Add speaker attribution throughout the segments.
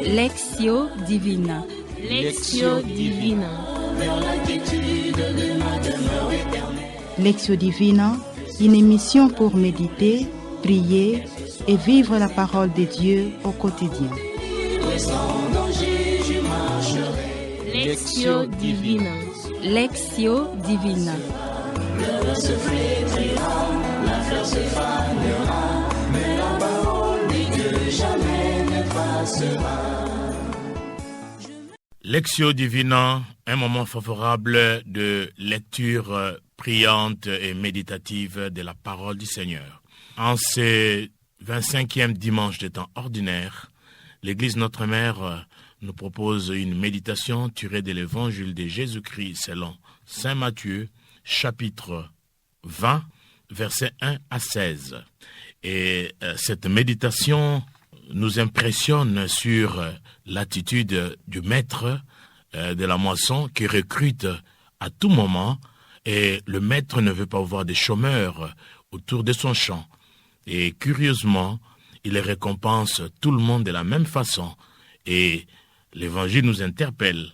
Speaker 1: Lectio Divina.
Speaker 2: Lectio Divina.
Speaker 3: Lectio Divina, une émission pour méditer, prier et vivre la parole de Dieu au quotidien.
Speaker 2: Lectio Divina.
Speaker 1: Lectio Divina.
Speaker 4: La fleur se fanera, mais la parole de Dieu jamais ne passera.
Speaker 5: Lectio Divina, un moment favorable de lecture priante et méditative de la parole du Seigneur. En ce 25e dimanche des temps ordinaires, l'Église Notre-Mère nous propose une méditation tirée de l'Évangile de Jésus-Christ selon Saint Matthieu, chapitre 20, versets 1 à 16. Et cette méditation nous impressionne sur l'attitude du maître de la moisson qui recrute à tout moment, et le maître ne veut pas voir des chômeurs autour de son champ. Et curieusement, il récompense tout le monde de la même façon. Et l'Évangile nous interpelle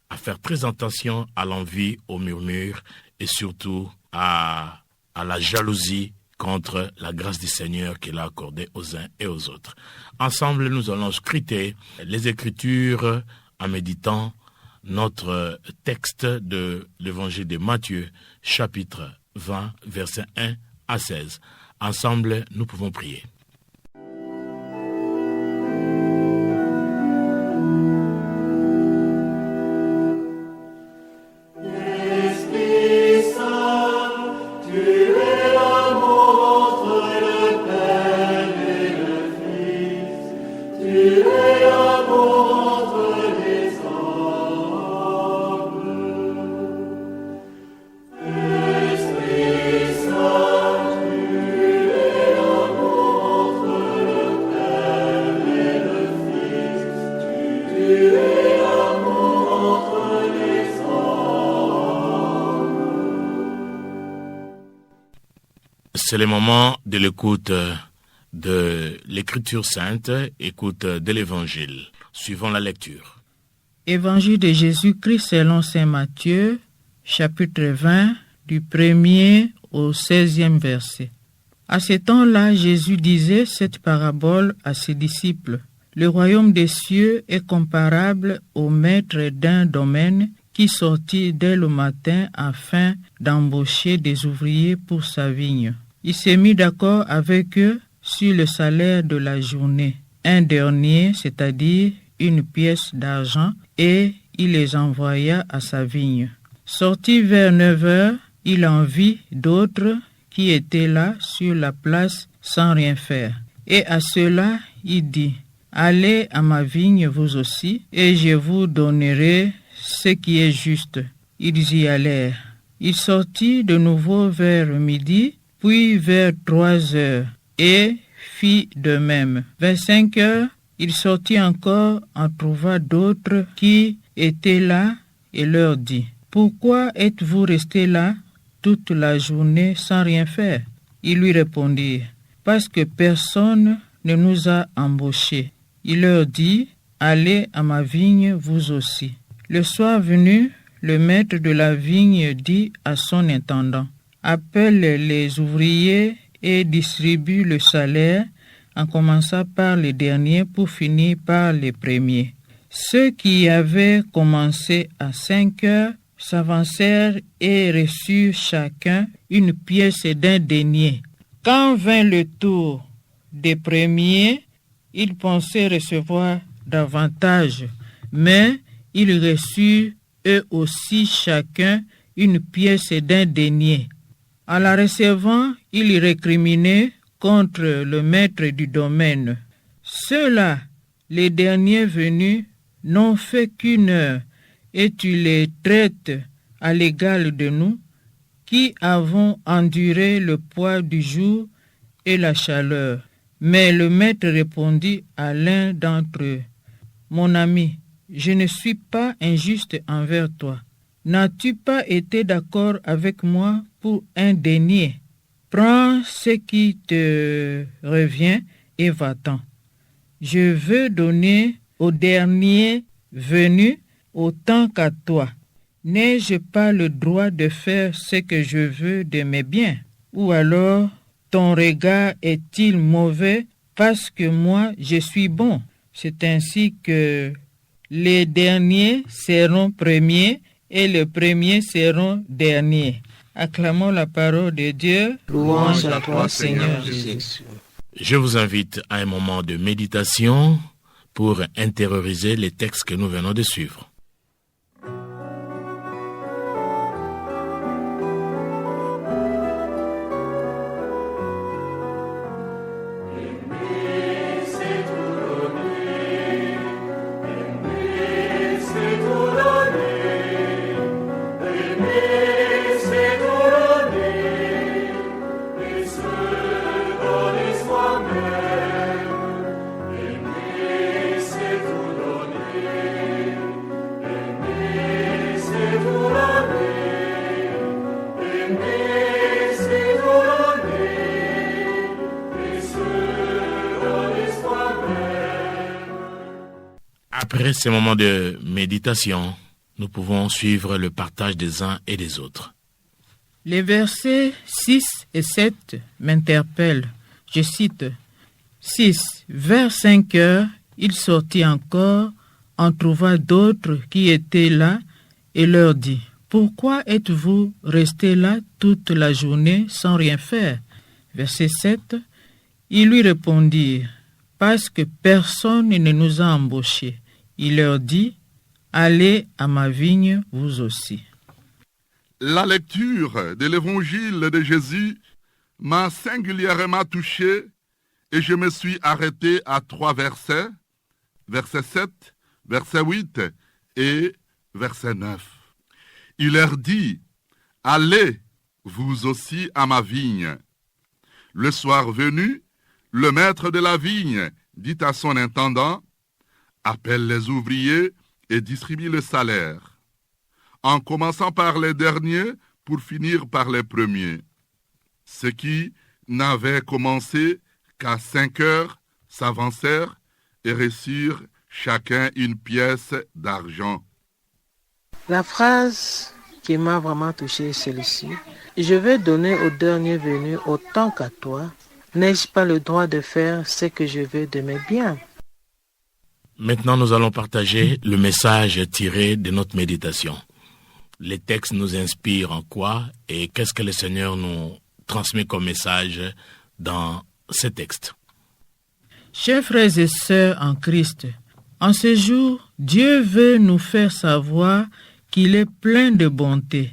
Speaker 5: à faire très attention à l'envie, au murmure et surtout à la jalousie contre la grâce du Seigneur qu'il a accordée aux uns et aux autres. Ensemble, nous allons scruter les Écritures en méditant notre texte de l'Évangile de Matthieu, chapitre 20, versets 1 à 16. Ensemble, nous pouvons prier. C'est le moment de l'écoute de l'Écriture sainte, écoute de l'Évangile. Suivons la lecture.
Speaker 6: Évangile de Jésus-Christ selon Saint Matthieu, chapitre 20, du 1er au 16e verset. À ce temps-là, Jésus disait cette parabole à ses disciples. Le royaume des cieux est comparable au maître d'un domaine qui sortit dès le matin afin d'embaucher des ouvriers pour sa vigne. Il s'est mis d'accord avec eux sur le salaire de la journée, un denier, c'est-à-dire une pièce d'argent, et il les envoya à sa vigne. Sorti vers 9 heures, il en vit d'autres qui étaient là sur la place sans rien faire. Et à ceux-là, il dit, « Allez à ma vigne vous aussi, et je vous donnerai ce qui est juste. » Ils y allèrent. Il sortit de nouveau vers midi, puis vers 3 heures, et fit de même. Vers 5 heures, il sortit encore, en trouva d'autres qui étaient là, et leur dit, « Pourquoi êtes-vous restés là toute la journée sans rien faire ?» Ils lui répondirent, « Parce que personne ne nous a embauchés. » Il leur dit, « Allez à ma vigne vous aussi. » Le soir venu, le maître de la vigne dit à son intendant, « Appelle les ouvriers et distribue le salaire, en commençant par les derniers pour finir par les premiers. » Ceux qui avaient commencé à 5 heures s'avancèrent et reçurent chacun une pièce d'un denier. Quand vint le tour des premiers, ils pensaient recevoir davantage, mais ils reçurent eux aussi chacun une pièce d'un denier. En la recevant, ils récriminaient contre le maître du domaine. Ceux-là, les derniers venus, n'ont fait qu'une heure, et tu les traites à l'égal de nous, qui avons enduré le poids du jour et la chaleur. Mais le maître répondit à l'un d'entre eux, « Mon ami, je ne suis pas injuste envers toi. N'as-tu pas été d'accord avec moi pour un denier? Prends ce qui te revient et va-t'en. Je veux donner au dernier venu autant qu'à toi. N'ai-je pas le droit de faire ce que je veux de mes biens? Ou alors ton regard est-il mauvais parce que moi je suis bon? C'est ainsi que les derniers seront premiers et les premiers seront derniers. Acclamons la parole de Dieu.
Speaker 2: Louange à toi, Seigneur Jésus.
Speaker 5: Je vous invite à un moment de méditation pour intérioriser les textes que nous venons de suivre. Après ces moments de méditation, nous pouvons suivre le partage des uns et des autres.
Speaker 6: Les versets 6 et 7 m'interpellent. Je cite 6. Vers 5 heures, il sortit encore, en trouva d'autres qui étaient là et leur dit: Pourquoi êtes-vous restés là toute la journée sans rien faire? Verset 7. Ils lui répondirent: Parce que personne ne nous a embauchés. Il leur dit: Allez à ma vigne, vous aussi.
Speaker 7: La lecture de l'évangile de Jésus m'a singulièrement touché et je me suis arrêté à 3 versets, verset 7, verset 8 et verset 9. Il leur dit: Allez, vous aussi, à ma vigne. Le soir venu, le maître de la vigne dit à son intendant: Appelle les ouvriers et distribue le salaire, en commençant par les derniers pour finir par les premiers. Ceux qui n'avaient commencé qu'à 5 heures s'avancèrent et reçurent chacun une pièce d'argent.
Speaker 2: La phrase qui m'a vraiment touché est celle-ci. Je vais donner au dernier venu autant qu'à toi. N'ai-je pas le droit de faire ce que je veux de mes biens?
Speaker 5: Maintenant, nous allons partager le message tiré de notre méditation. Les textes nous inspirent en quoi et qu'est-ce que le Seigneur nous transmet comme message dans ces textes.
Speaker 6: Chers frères et sœurs en Christ, en ce jour, Dieu veut nous faire savoir qu'il est plein de bonté.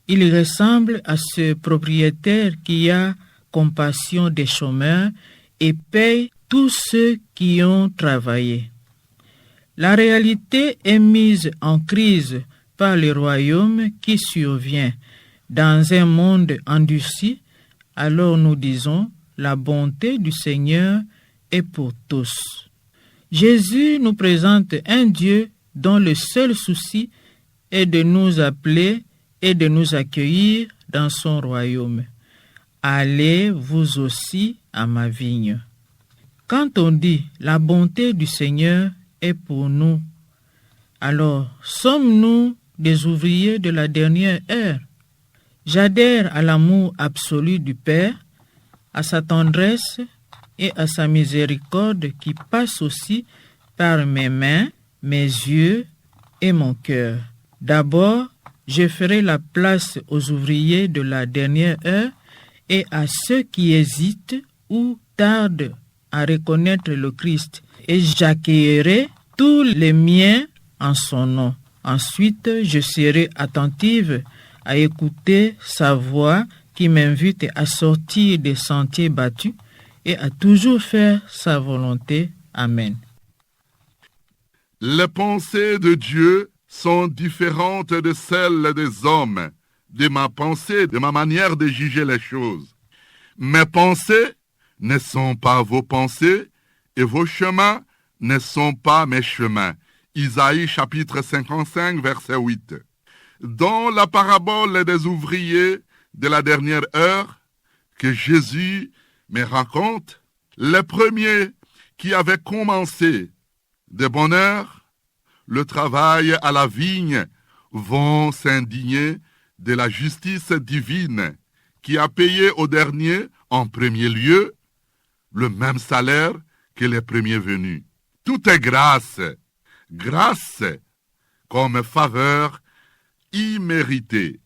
Speaker 6: Il ressemble à ce propriétaire qui a compassion des chômeurs et paye tous ceux qui ont travaillé. La réalité est mise en crise par le royaume qui survient. Dans un monde endurci, alors nous disons, la bonté du Seigneur est pour tous. Jésus nous présente un Dieu dont le seul souci est de nous appeler et de nous accueillir dans son royaume. Allez vous aussi à ma vigne. Quand on dit la bonté du Seigneur est pour nous, alors sommes-nous des ouvriers de la dernière heure? J'adhère à l'amour absolu du Père, à sa tendresse et à sa miséricorde qui passe aussi par mes mains, mes yeux et mon cœur. D'abord, je ferai la place aux ouvriers de la dernière heure et à ceux qui hésitent ou tardent à reconnaître le Christ, et j'accueillerai tous les miens en son nom. Ensuite, je serai attentive à écouter sa voix qui m'invite à sortir des sentiers battus et à toujours faire sa volonté. Amen.
Speaker 7: Les pensées de Dieu sont différentes de celles des hommes, de ma pensée, de ma manière de juger les choses. Mes pensées ne sont pas vos pensées et vos chemins ne sont pas mes chemins. Isaïe chapitre 55, verset 8. Dans la parabole des ouvriers de la dernière heure que Jésus me raconte, les premiers qui avaient commencé de bonne heure le travail à la vigne vont s'indigner de la justice divine qui a payé au dernier, en premier lieu, le même salaire que les premiers venus. Tout est grâce. Grâce comme faveur imméritée.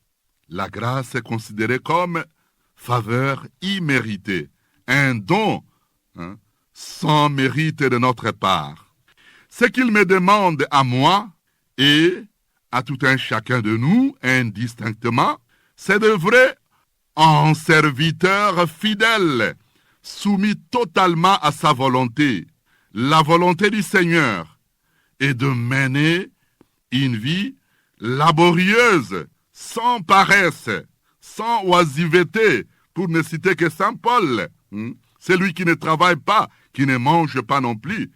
Speaker 7: La grâce est considérée comme faveur imméritée, un don sans mérite de notre part. Ce qu'il me demande à moi et à tout un chacun de nous, indistinctement, c'est d'œuvrer en serviteur fidèle, soumis totalement à sa volonté, la volonté du Seigneur, et de mener une vie laborieuse, sans paresse, sans oisiveté, pour ne citer que Saint Paul. Celui qui ne travaille pas, qui ne mange pas non plus.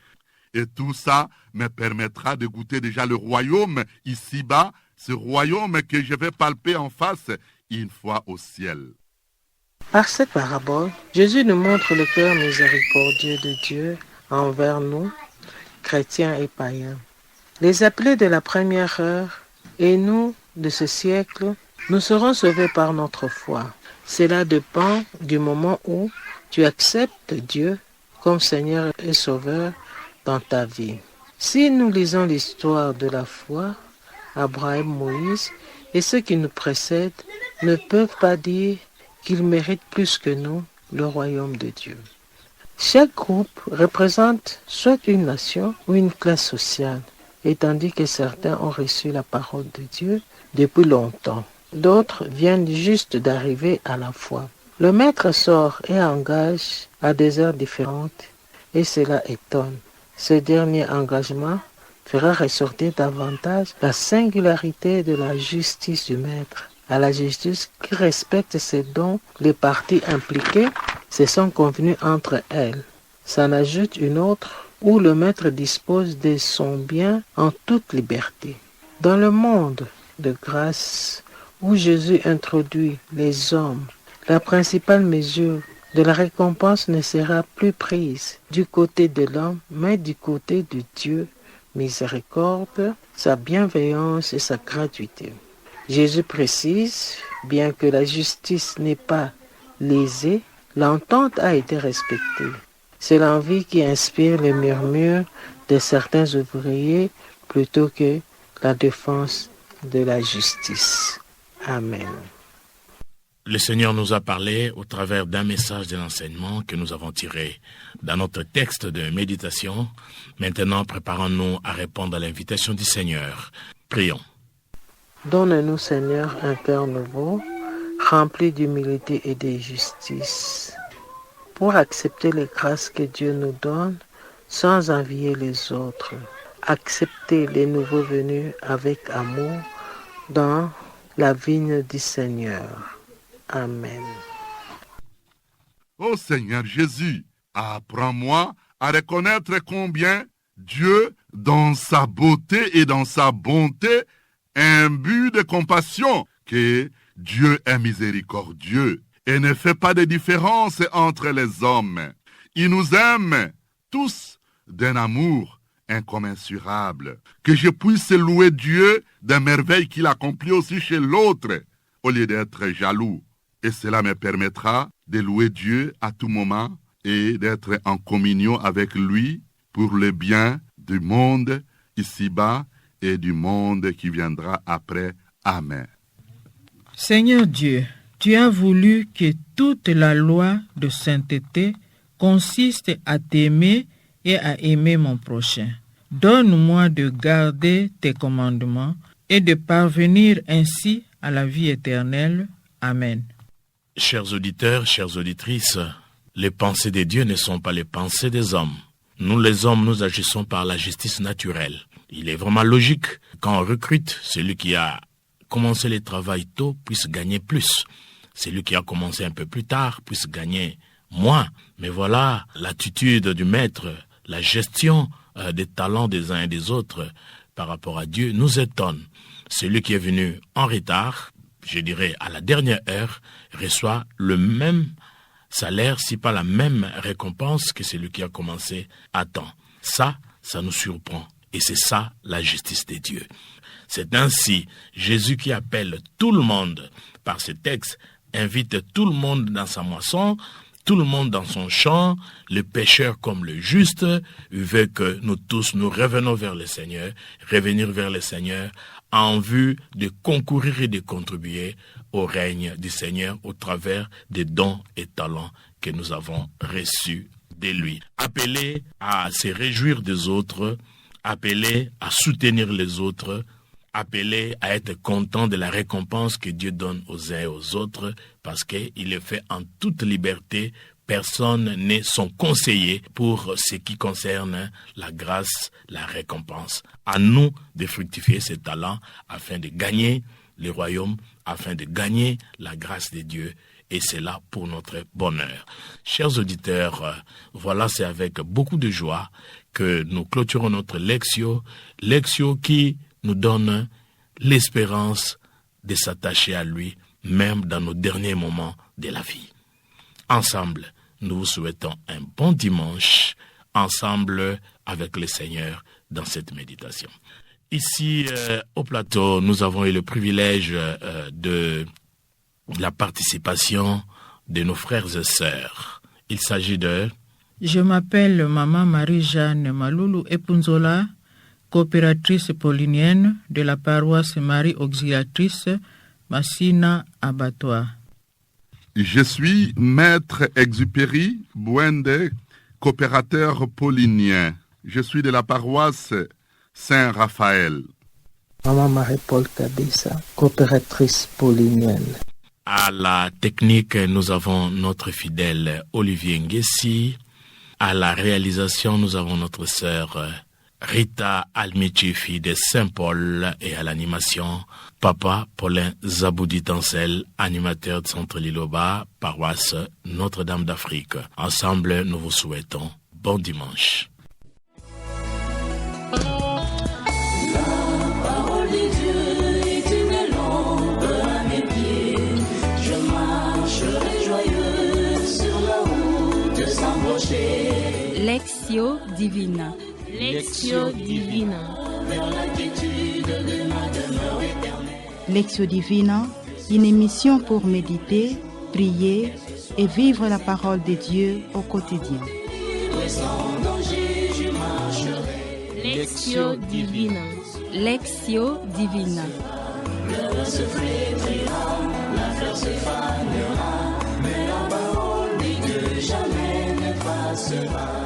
Speaker 7: Et tout ça me permettra de goûter déjà le royaume ici-bas, ce royaume que je vais palper en face une fois au ciel.
Speaker 2: Par cette parabole, Jésus nous montre le cœur miséricordieux de Dieu envers nous, chrétiens et païens. Les appelés de la première heure et nous de ce siècle, nous serons sauvés par notre foi. Cela dépend du moment où tu acceptes Dieu comme Seigneur et Sauveur dans ta vie. Si nous lisons l'histoire de la foi, Abraham, Moïse et ceux qui nous précèdent ne peuvent pas dire qu'ils méritent plus que nous le royaume de Dieu. Chaque groupe représente soit une nation ou une classe sociale, et tandis que certains ont reçu la parole de Dieu depuis longtemps, d'autres viennent juste d'arriver à la foi. Le maître sort et engage à des heures différentes, et cela étonne. Ce dernier engagement fera ressortir davantage la singularité de la justice du maître. À la justice qui respecte ce dont les parties impliquées se sont convenues entre elles. S'en ajoute une autre où le maître dispose de son bien en toute liberté. Dans le monde de grâce où Jésus introduit les hommes, la principale mesure de la récompense ne sera plus prise du côté de l'homme, mais du côté de Dieu, miséricorde, sa bienveillance et sa gratuité. Jésus précise, bien que la justice n'est pas lésée, l'entente a été respectée. C'est l'envie qui inspire les murmures de certains ouvriers plutôt que la défense de la justice. Amen.
Speaker 5: Le Seigneur nous a parlé au travers d'un message de l'enseignement que nous avons tiré dans notre texte de méditation. Maintenant, préparons-nous à répondre à l'invitation du Seigneur. Prions.
Speaker 2: Donne-nous, Seigneur, un cœur nouveau, rempli d'humilité et de justice, pour accepter les grâces que Dieu nous donne sans envier les autres. Accepter les nouveaux venus avec amour dans la vigne du Seigneur. Amen.
Speaker 7: Ô Seigneur Jésus, apprends-moi à reconnaître combien Dieu, dans sa beauté et dans sa bonté, imbu de compassion, que Dieu est miséricordieux et ne fait pas de différence entre les hommes. Il nous aime tous d'un amour incommensurable. Que je puisse louer Dieu des merveilles qu'il accomplit aussi chez l'autre, au lieu d'être jaloux. Et cela me permettra de louer Dieu à tout moment et d'être en communion avec lui pour le bien du monde ici-bas et du monde qui viendra après. Amen.
Speaker 6: Seigneur Dieu, tu as voulu que toute la loi de sainteté consiste à t'aimer et à aimer mon prochain. Donne-moi de garder tes commandements et de parvenir ainsi à la vie éternelle. Amen.
Speaker 5: Chers auditeurs, chères auditrices, les pensées de Dieu ne sont pas les pensées des hommes. Nous, les hommes, nous agissons par la justice naturelle. Il est vraiment logique quand on recrute, celui qui a commencé le travail tôt puisse gagner plus. Celui qui a commencé un peu plus tard puisse gagner moins. Mais voilà l'attitude du maître, la gestion des talents des uns et des autres par rapport à Dieu nous étonne. Celui qui est venu en retard, je dirais à la dernière heure, reçoit le même salaire, si pas la même récompense que celui qui a commencé à temps. Ça nous surprend. Et c'est ça la justice de Dieu. C'est ainsi Jésus qui appelle tout le monde par ce texte, invite tout le monde dans sa moisson, tout le monde dans son champ, le pécheur comme le juste, veut que nous tous nous revenons vers le Seigneur, revenir vers le Seigneur en vue de concourir et de contribuer au règne du Seigneur au travers des dons et talents que nous avons reçus de lui. Appelé à se réjouir des autres, appelé à soutenir les autres, appelé à être content de la récompense que Dieu donne aux uns et aux autres, parce qu'il est fait en toute liberté. Personne n'est son conseiller pour ce qui concerne la grâce, la récompense. À nous de fructifier ces talents afin de gagner le royaume, afin de gagner la grâce de Dieu. Et c'est là pour notre bonheur. Chers auditeurs, voilà, c'est avec beaucoup de joie que nous clôturons notre Lectio qui nous donne l'espérance de s'attacher à lui, même dans nos derniers moments de la vie. Ensemble, nous vous souhaitons un bon dimanche, ensemble avec le Seigneur dans cette méditation. Ici, au plateau, nous avons eu le privilège de la participation de nos frères et sœurs. Il s'agit de...
Speaker 6: Je m'appelle Maman Marie-Jeanne Maloulou Epunzola, coopératrice paulinienne de la paroisse Marie Auxiliatrice Massina Abattoir.
Speaker 7: Je suis Maître Exupéry Bouende, coopérateur paulinien. Je suis de la paroisse Saint-Raphaël.
Speaker 2: Maman Marie-Paul Kabissa, coopératrice paulinienne.
Speaker 5: À la technique, nous avons notre fidèle Olivier Nguessi. À la réalisation, nous avons notre sœur Rita Almichi, fille de Saint-Paul, et à l'animation, Papa Paulin Zaboudi-Tancel, animateur de Centre Liloba, paroisse Notre-Dame d'Afrique. Ensemble, nous vous souhaitons bon dimanche.
Speaker 1: Lectio Divina.
Speaker 8: Lectio Divina.
Speaker 3: Lectio Divina, une émission pour méditer, prier et vivre la parole de Dieu au quotidien.
Speaker 8: Lectio Divina.
Speaker 1: Lectio Divina.
Speaker 4: Le se flétrira, la fleur se fanera, mais la parole de Dieu jamais ne passera.